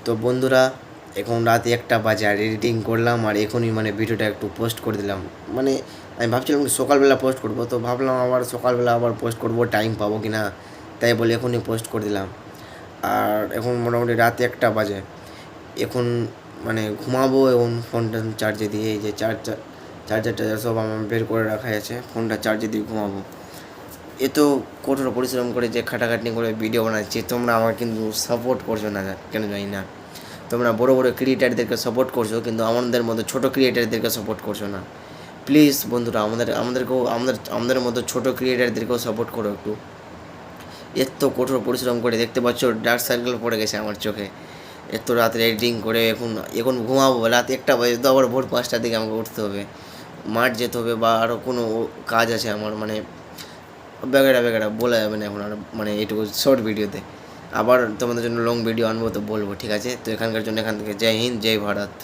তো বন্ধুরা, এখন রাত 1টা বাজে আর এডিটিং করলাম আর এখনই মানে ভিডিওটা একটু পোস্ট করে দিলাম। মানে আমি ভাবছিলাম সকালবেলা পোস্ট করব, তো ভাবলাম আবার সকালবেলা আবার পোস্ট করব, টাইম পাবো কি না, তাই বলে এখনই পোস্ট করে দিলাম। আর এখন মোটামুটি রাত 1টা বাজে। এখন মানে ঘুমাবো, এখন ফোনটা চার্জে দিয়ে, এই যে চার্জারটা সব আমার বের করে রাখা আছে, ফোনটা চার্জে দিয়ে ঘুমাবো। এত কঠোর পরিশ্রম করে যে খাটাখাটনি করে ভিডিও বানাচ্ছি, তোমরা আমার কিন্তু সাপোর্ট করছো না, কেন জানি না। তোমরা বড় বড় ক্রিয়েটারদেরকে সাপোর্ট করছো, কিন্তু আমাদের মতো ছোটো ক্রিয়েটারদেরকে সাপোর্ট করছো না। প্লিজ বন্ধুরা, আমাদের মতো ছোটো ক্রিয়েটারদেরকেও সাপোর্ট করো একটু। এত কঠোর পরিশ্রম করে, দেখতে পাচ্ছ ডার্ক সার্কেল পড়ে গেছে আমার চোখে। এত রাত্রে এডিটিং করে এখন ঘুমাবো, রাত 1টা বাজে, তো আবার ভোর 5টার দিকে আমাকে উঠতে হবে, মাঠ যেতে হবে, বা আরও কোনো কাজ আছে আমার, মানে বেগাড়া বলা যাবে না এখন আর, মানে এইটুকু শর্ট ভিডিওতে। আবার তোমাদের জন্য লং ভিডিও আনবো, তো বলবো, ঠিক আছে? তো এখানকার জন্য এখান থেকে জয় হিন্দ, জয় ভারত।